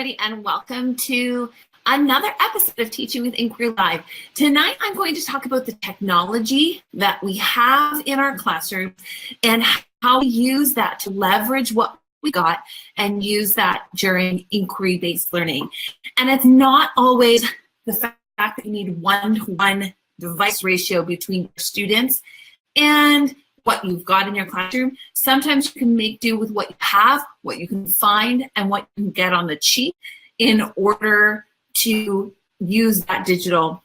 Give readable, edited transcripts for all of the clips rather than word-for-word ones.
everybody, and welcome to another episode of Teaching with Inquiry Live. Tonight, I'm going to talk about the technology that we have in our classroom and how we use that to leverage what we got and use that during inquiry-based learning. And it's not always the fact that you need one-to-one device ratio between your students and what you've got in your classroom. Sometimes you can make do with what you have, what you can find, and what you can get on the cheap in order to use that digital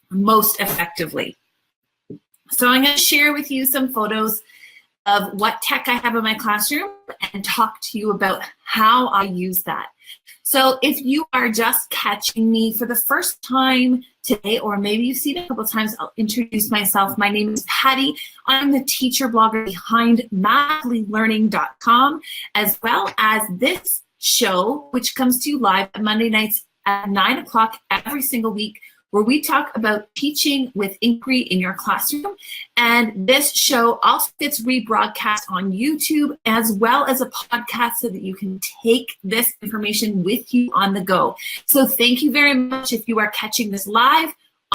most effectively. So I'm going to share with you some photos of what tech I have in my classroom and talk to you about how I use that. So if you are just catching me for the first time today, or maybe you've seen it a couple of times, I'll introduce myself. My name is Patty. I'm the teacher blogger behind mathlylearning.com, as well as this show, which comes to you live on Monday nights at 9 o'clock every single week, where we talk about teaching with inquiry in your classroom. And this show also gets rebroadcast on YouTube as well as a podcast so that you can take this information with you on the go. So thank you very much if you are catching this live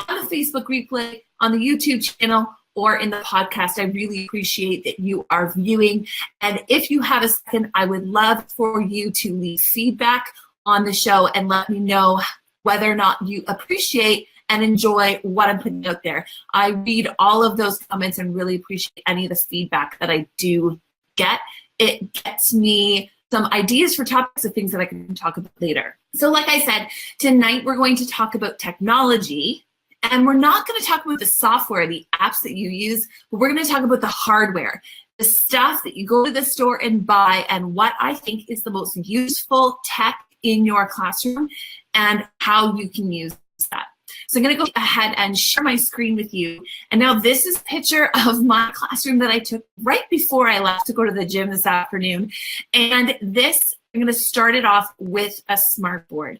on the Facebook replay, on the YouTube channel, or in the podcast. I really appreciate that you are viewing. And if you have a second, I would love for you to leave feedback on the show and let me know whether or not you appreciate and enjoy what I'm putting out there. I read all of those comments and really appreciate any of the feedback that I do get. It gets me some ideas for topics of things that I can talk about later. So like I said, tonight we're going to talk about technology, and we're not going to talk about the software, the apps that you use, but we're going to talk about the hardware, the stuff that you go to the store and buy, and what I think is the most useful tech in your classroom and how you can use that. So I'm going to go ahead and share my screen with you. And now this is a picture of my classroom that I took right before I left to go to the gym this afternoon. And this, I'm going to start it off with a Smartboard.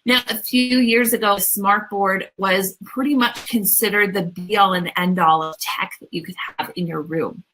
Now, a few years ago, a Smartboard was pretty much considered the be-all and end-all of tech that you could have in your room.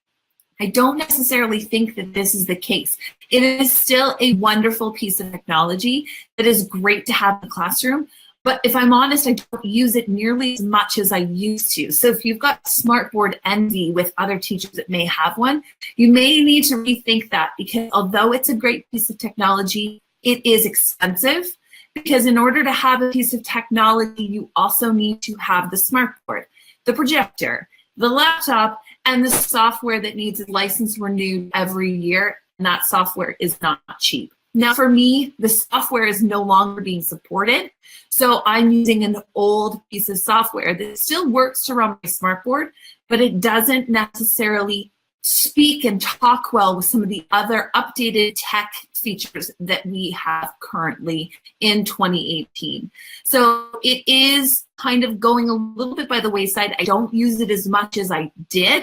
I don't necessarily think that this is the case. It is still a wonderful piece of technology that is great to have in the classroom. But if I'm honest, I don't use it nearly as much as I used to. So if you've got Smartboard envy with other teachers that may have one, you may need to rethink that, because although it's a great piece of technology, it is expensive, because in order to have a piece of technology, you also need to have the Smartboard, the projector, the laptop, and the software that needs a license renewed every year, and that software is not cheap. Now for me, the software is no longer being supported, so I'm using an old piece of software that still works to run my Smartboard, but it doesn't necessarily speak and talk well with some of the other updated tech features that we have currently in 2018. So it is kind of going a little bit by the wayside. I don't use it as much as I did.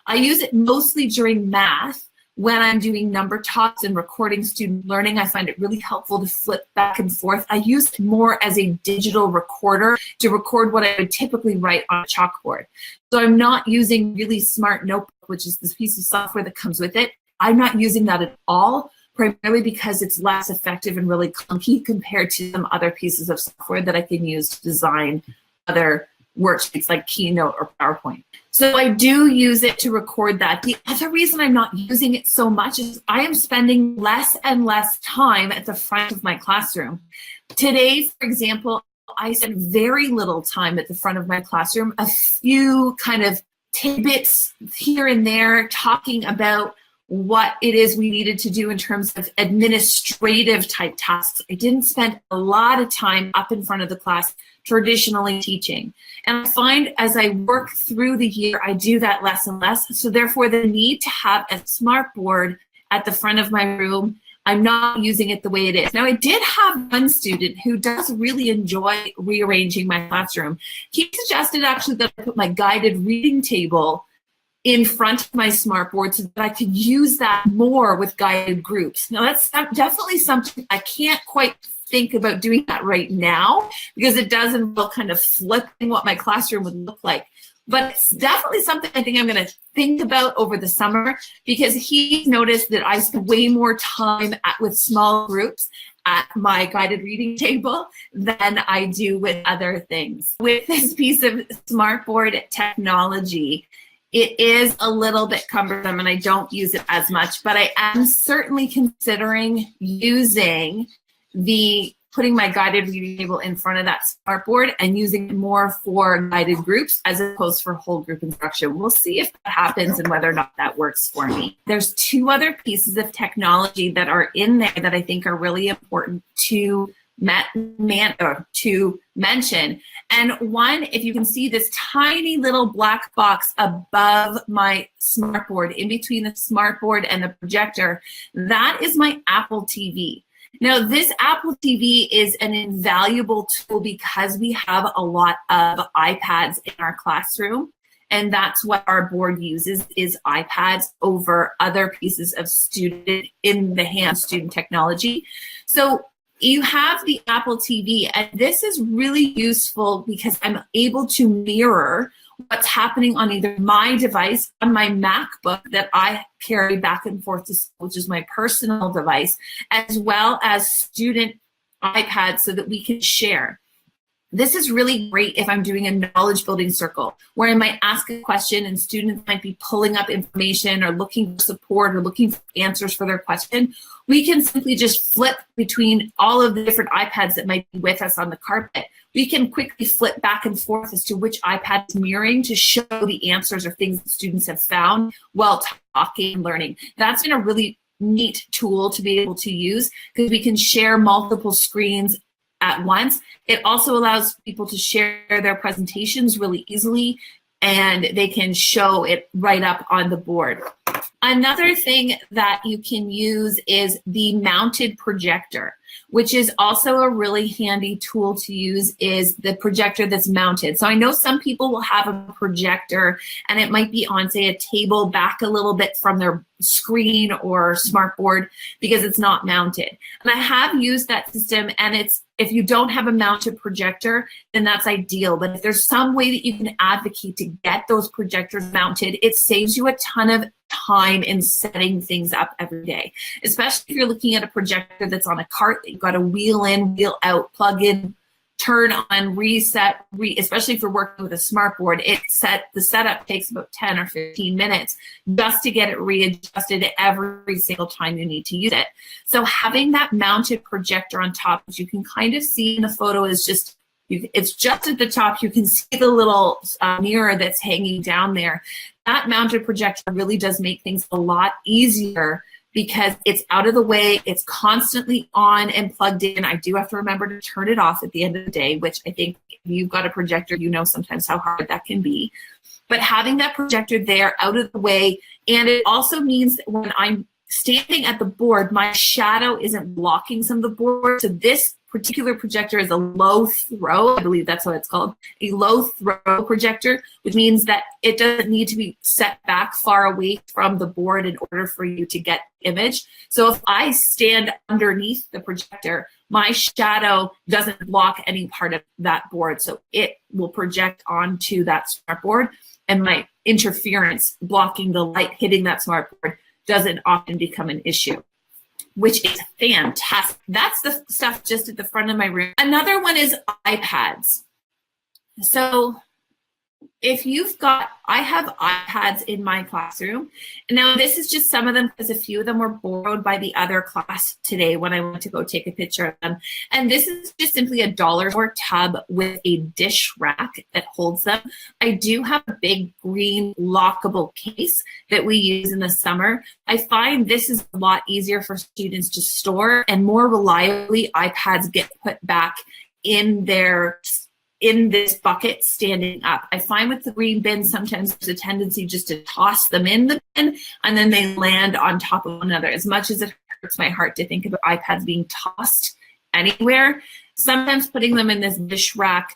I use it mostly during math when I'm doing number talks and recording student learning. I find it really helpful to flip back and forth. I use it more as a digital recorder to record what I would typically write on a chalkboard. So I'm not using Really Smart Notebook, which is this piece of software that comes with it. I'm not using that at all, primarily because it's less effective and really clunky compared to some other pieces of software that I can use to design other worksheets like Keynote or PowerPoint. So I do use it to record that. The other reason I'm not using it so much is I am spending less and less time at the front of my classroom. Today, for example, I spent very little time at the front of my classroom, a few kind of tidbits here and there talking about what it is we needed to do in terms of administrative type tasks. I didn't spend a lot of time up in front of the class traditionally teaching. And I find as I work through the year, I do that less and less. So therefore the need to have a Smartboard at the front of my room, I'm not using it the way it is. Now I did have one student who does really enjoy rearranging my classroom. He suggested actually that I put my guided reading table in front of my Smartboard so that I could use that more with guided groups. Now that's definitely something I can't quite think about doing that right now, because it does involve kind of flipping what my classroom would look like. But it's definitely something I think I'm going to think about over the summer, because he noticed that I spend way more time with small groups at my guided reading table than I do with other things. With this piece of Smartboard technology, it is a little bit cumbersome and I don't use it as much, but I am certainly considering putting my guided reading table in front of that Smartboard and using it more for guided groups as opposed for whole group instruction. We'll see if that happens and whether or not that works for me. There's two other pieces of technology that are in there that I think are really important to mention. And one, if you can see this tiny little black box above my Smartboard, in between the Smartboard and the projector, that is my Apple TV. Now, this Apple TV is an invaluable tool because we have a lot of iPads in our classroom, and that's what our board uses, is iPads over other pieces of in-the-hand student technology. So you have the Apple TV, and this is really useful because I'm able to mirror what's happening on either my device, on my MacBook that I carry back and forth to school, which is my personal device, as well as student iPads so that we can share. This is really great if I'm doing a knowledge building circle where I might ask a question and students might be pulling up information or looking for support or looking for answers for their question. We can simply just flip between all of the different iPads that might be with us on the carpet. We can quickly flip back and forth as to which iPad is mirroring to show the answers or things that students have found while talking and learning. That's been a really neat tool to be able to use because we can share multiple screens at once. It also allows people to share their presentations really easily, and they can show it right up on the board. Another thing that you can use is the mounted projector, which is also a really handy tool to use, is the projector that's mounted. So I know some people will have a projector and it might be on, say, a table back a little bit from their screen or Smartboard because it's not mounted. And I have used that system, and if you don't have a mounted projector, then that's ideal. But if there's some way that you can advocate to get those projectors mounted, it saves you a ton of time in setting things up every day, especially if you're looking at a projector that's on a cart that you've got to wheel in, wheel out, plug in, turn on, reset, especially if you're working with a Smartboard. The setup takes about 10 or 15 minutes just to get it readjusted every single time you need to use it. So having that mounted projector on top, as you can kind of see in the photo, is it's just at the top. You can see the little mirror that's hanging down there. That mounted projector really does make things a lot easier because it's out of the way, it's constantly on and plugged in. I do have to remember to turn it off at the end of the day, which I think if you've got a projector, you know sometimes how hard that can be. But having that projector there out of the way, and it also means that when I'm standing at the board, my shadow isn't blocking some of the board. So this particular projector is a low throw, I believe that's what it's called, a low throw projector, which means that it doesn't need to be set back far away from the board in order for you to get the image. So if I stand underneath the projector, my shadow doesn't block any part of that board. So it will project onto that Smartboard, and my interference blocking the light hitting that Smartboard doesn't often become an issue, which is fantastic. That's the stuff just at the front of my room. Another one is iPads. So I have iPads in my classroom. Now this is just some of them because a few of them were borrowed by the other class today when I went to go take a picture of them. And this is just simply a $1 store tub with a dish rack that holds them. I do have a big green lockable case that we use in the summer. I find this is a lot easier for students to store, and more reliably, iPads get put back in this bucket standing up. I find with the green bins, sometimes there's a tendency just to toss them in the bin and then they land on top of one another. As much as it hurts my heart to think about iPads being tossed anywhere, sometimes putting them in this dish rack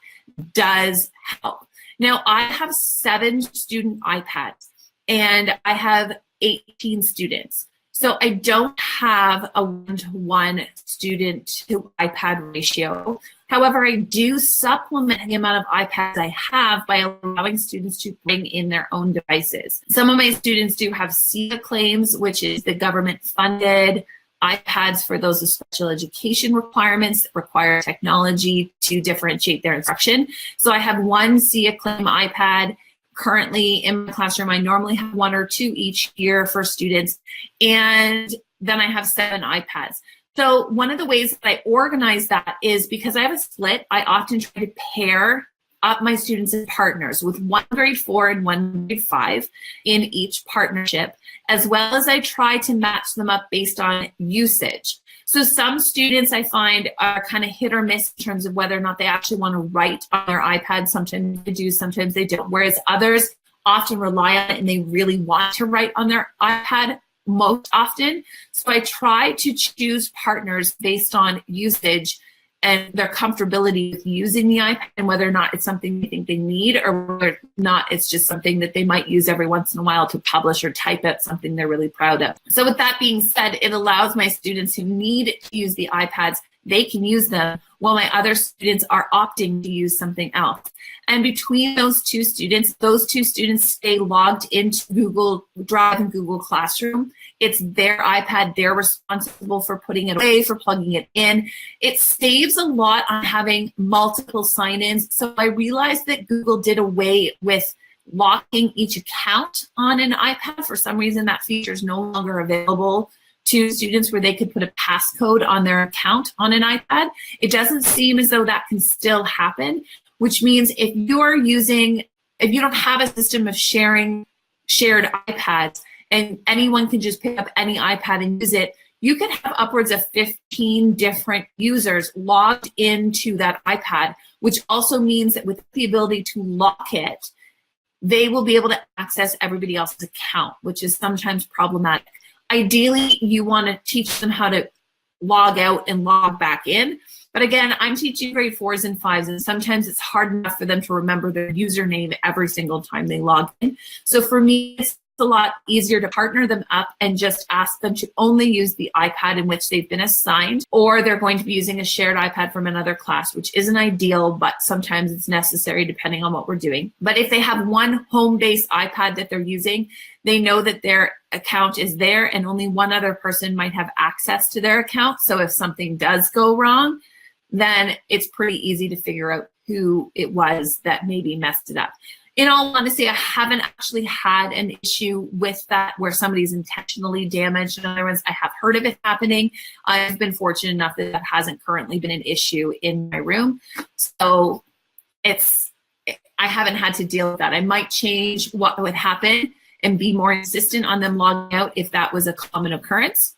does help. Now, I have 7 student iPads and I have 18 students. So I don't have a 1-to-1 student to iPad ratio. However, I do supplement the amount of iPads I have by allowing students to bring in their own devices. Some of my students do have CETA claims, which is the government-funded iPads for those with special education requirements that require technology to differentiate their instruction. So I have one See Acclaim iPad currently in my classroom. I normally have 1 or 2 each year for students, and then I have 7 iPads. So one of the ways that I organize that is because I have a split, I often try to pair up my students as partners with one grade 4 and one grade 5 in each partnership, as well as I try to match them up based on usage. So some students I find are kind of hit or miss in terms of whether or not they actually want to write on their iPad. Sometimes they do, sometimes they don't. Whereas others often rely on it and they really want to write on their iPad most often. So I try to choose partners based on usage and their comfortability with using the iPad and whether or not it's something they think they need or whether or not it's just something that they might use every once in a while to publish or type out something they're really proud of. So with that being said, it allows my students who need to use the iPads, they can use them while my other students are opting to use something else. And between those two students stay logged into Google Drive and Google Classroom. It's their iPad. They're responsible for putting it away, for plugging it in. It saves a lot on having multiple sign-ins. So I realized that Google did away with locking each account on an iPad. For some reason, that feature is no longer available to students where they could put a passcode on their account on an iPad. It doesn't seem as though that can still happen, which means if you don't have a system of shared iPads and anyone can just pick up any iPad and use it, you can have upwards of 15 different users logged into that iPad, which also means that with the ability to lock it, they will be able to access everybody else's account, which is sometimes problematic. Ideally, you want to teach them how to log out and log back in. But again, I'm teaching grade 4s and 5s, and sometimes it's hard enough for them to remember their username every single time they log in. So for me, it's a lot easier to partner them up and just ask them to only use the iPad in which they've been assigned, or they're going to be using a shared iPad from another class, which isn't ideal, but sometimes it's necessary depending on what we're doing. But if they have one home-based iPad that they're using, they know that their account is there and only one other person might have access to their account. So if something does go wrong, then it's pretty easy to figure out who it was that maybe messed it up. In all honesty, I haven't actually had an issue with that where somebody's intentionally damaged. In other words, I have heard of it happening. I've been fortunate enough that that hasn't currently been an issue in my room. So I haven't had to deal with that. I might change what would happen and be more insistent on them logging out if that was a common occurrence,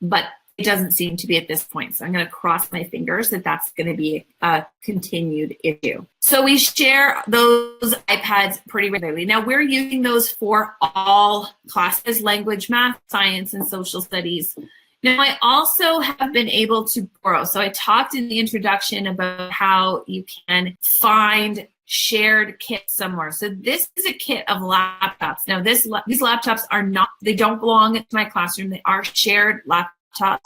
but it doesn't seem to be at this point. So I'm going to cross my fingers that that's going to be a continued issue. So we share those iPads pretty regularly. Now we're using those for all classes, language, math, science, and social studies. Now I also have been able to borrow. So I talked in the introduction about how you can find shared kit somewhere. So this is a kit of laptops. Now these laptops they don't belong to my classroom. They are shared laptops,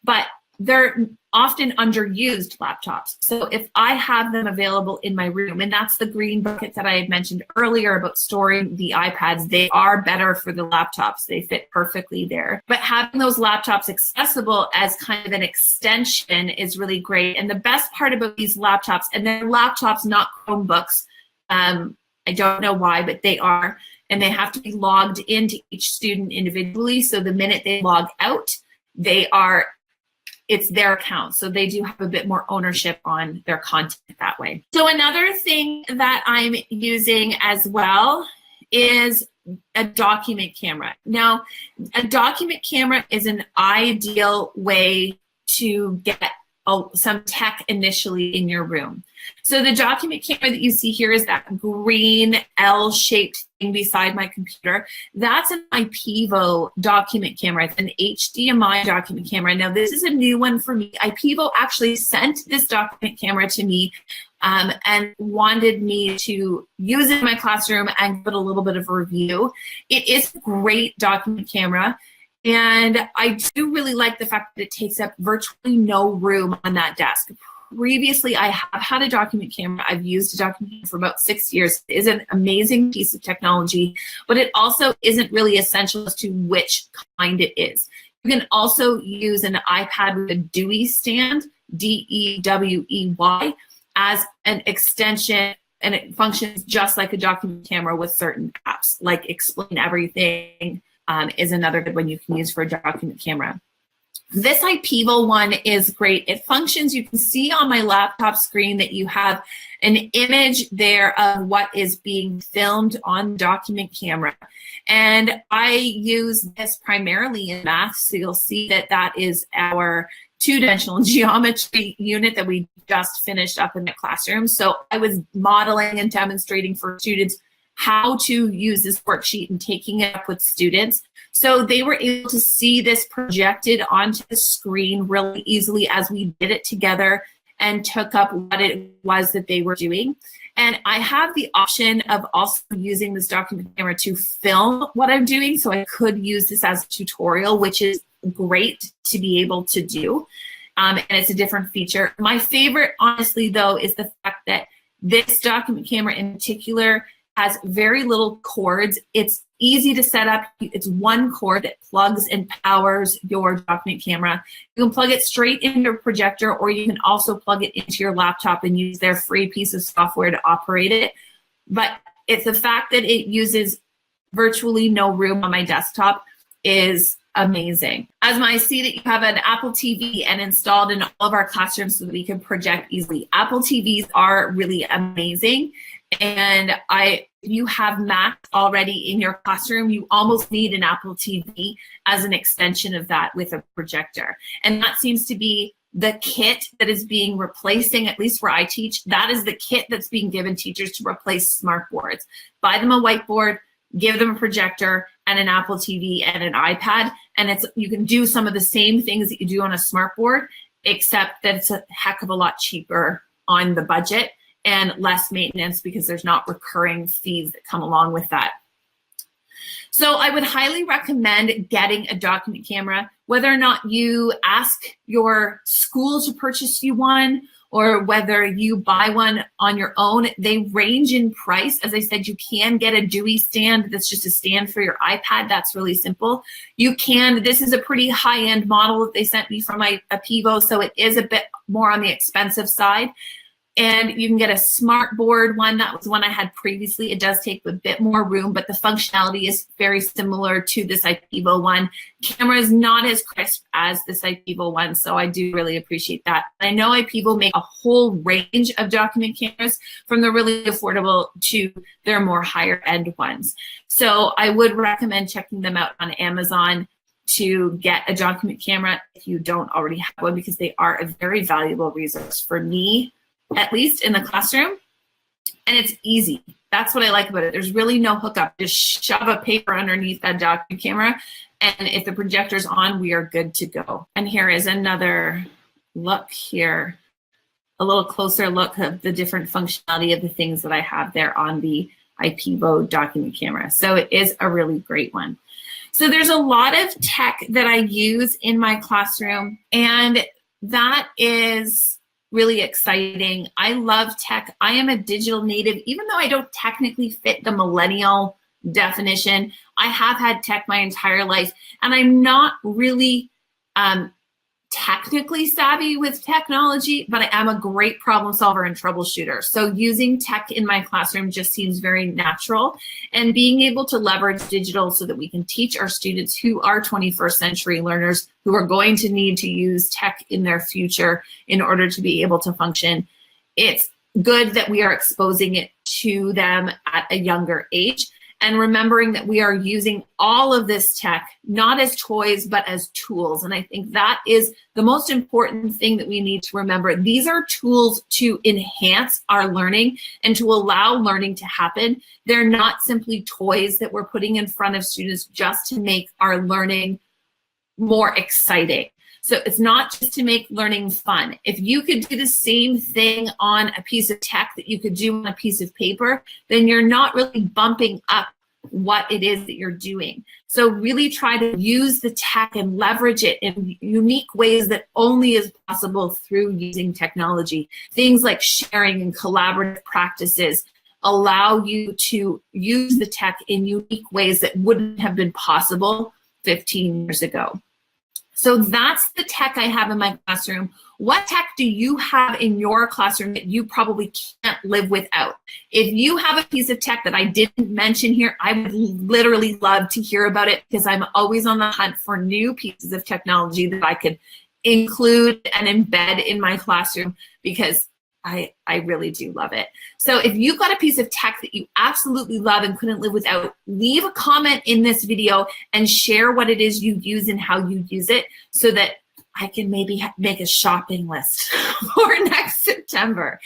but they're often underused laptops. So if I have them available in my room, and that's the green bucket that I had mentioned earlier about storing the iPads, they are better for the laptops. They fit perfectly there. But having those laptops accessible as kind of an extension is really great. And the best part about these laptops, and they're laptops, not Chromebooks, I don't know why, but they are, and they have to be logged into each student individually. So the minute they log out, it's their account. So they do have a bit more ownership on their content that way. So another thing that I'm using as well is a document camera. Now, a document camera is an ideal way to get some tech initially in your room. So the document camera that you see here is that green L-shaped thing beside my computer. That's an IPEVO document camera. It's an HDMI document camera. Now this is a new one for me. IPEVO actually sent this document camera to me and wanted me to use it in my classroom and give it a little bit of a review. It is a great document camera. And I do really like the fact that it takes up virtually no room on that desk. Previously, I have had a document camera. I've used a document camera for about 6 years. It is an amazing piece of technology, but it also isn't really essential as to which kind it is. You can also use an iPad with a Dewey stand, DEWEY, as an extension, and it functions just like a document camera with certain apps, like Explain Everything is another good one you can use for a document camera. This IPEVO one is great. It functions, you can see on my laptop screen that you have an image there of what is being filmed on document camera. And I use this primarily in math, so you'll see that that is our two-dimensional geometry unit that we just finished up in the classroom. So I was modeling and demonstrating for students how to use this worksheet and taking it up with students. So they were able to see this projected onto the screen really easily as we did it together and took up what it was that they were doing. And I have the option of also using this document camera to film what I'm doing. So I could use this as a tutorial, which is great to be able to do. And it's a different feature. My favorite, honestly, though, is the fact that this document camera in particular has very little cords. It's easy to set up. It's one cord that plugs and powers your document camera. You can plug it straight into your projector, or you can also plug it into your laptop and use their free piece of software to operate it. But it's the fact that it uses virtually no room on my desktop is amazing. Asma, I see that you have an Apple TV and installed in all of our classrooms so that we can project easily. Apple TVs are really amazing. And if you have Mac already in your classroom, you almost need an Apple TV as an extension of that with a projector. And that seems to be the kit that is being replacing, at least where I teach, that is the kit that's being given teachers to replace Smartboards. Buy them a whiteboard, give them a projector and an Apple TV and an iPad, and you can do some of the same things that you do on a Smartboard, except that it's a heck of a lot cheaper on the budget and less maintenance because there's not recurring fees that come along with that. So I would highly recommend getting a document camera, whether or not you ask your school to purchase you one or whether you buy one on your own. They range in price. As I said, you can get a Dewey stand that's just a stand for your iPad. That's really simple. This is a pretty high-end model that they sent me from my IPEVO, so it is a bit more on the expensive side. And you can get a Smartboard one. That was one I had previously. It does take a bit more room, but the functionality is very similar to this IPEVO one. Camera is not as crisp as this IPEVO one, so I do really appreciate that. I know IPEVO make a whole range of document cameras from the really affordable to their more higher end ones. So I would recommend checking them out on Amazon to get a document camera if you don't already have one, because they are a very valuable resource for me, at least in the classroom, and it's easy. That's what I like about it. There's really no hookup. Just shove a paper underneath that document camera, and if the projector's on, we are good to go. And here is another look here, a little closer look of the different functionality of the things that I have there on the IPEVO document camera. So it is a really great one. So there's a lot of tech that I use in my classroom, and that is really exciting. I love tech. I am a digital native, even though I don't technically fit the millennial definition. I have had tech my entire life, and I'm not really technically savvy with technology, but I am a great problem solver and troubleshooter. So using tech in my classroom just seems very natural, and being able to leverage digital so that we can teach our students who are 21st century learners who are going to need to use tech in their future in order to be able to function. It's good that we are exposing it to them at a younger age, and remembering that we are using all of this tech, not as toys, but as tools. And I think that is the most important thing that we need to remember. These are tools to enhance our learning and to allow learning to happen. They're not simply toys that we're putting in front of students just to make our learning more exciting. So it's not just to make learning fun. If you could do the same thing on a piece of tech that you could do on a piece of paper, then you're not really bumping up what it is that you're doing. So really try to use the tech and leverage it in unique ways that only is possible through using technology. Things like sharing and collaborative practices allow you to use the tech in unique ways that wouldn't have been possible 15 years ago. So that's the tech I have in my classroom. What tech do you have in your classroom that you probably can't live without? If you have a piece of tech that I didn't mention here, I would literally love to hear about it, because I'm always on the hunt for new pieces of technology that I could include and embed in my classroom, because I really do love it. So if you've got a piece of tech that you absolutely love and couldn't live without, leave a comment in this video and share what it is you use and how you use it, so that I can maybe make a shopping list for next September.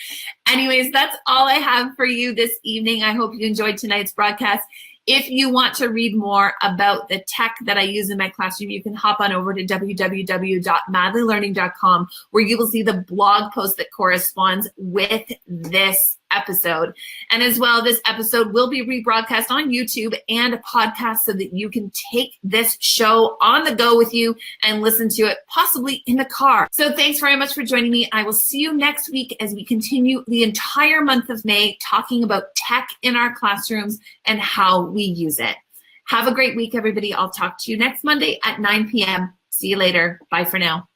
Anyways, that's all I have for you this evening. I hope you enjoyed tonight's broadcast. If you want to read more about the tech that I use in my classroom, you can hop on over to www.madlylearning.com, where you will see the blog post that corresponds with this episode. And as well, this episode will be rebroadcast on YouTube and a podcast, so that you can take this show on the go with you and listen to it possibly in the car. So thanks very much for joining me. I will see you next week as we continue the entire month of May talking about tech in our classrooms and how we use it. Have a great week, everybody. I'll talk to you next Monday at 9 p.m. See you later. Bye for now.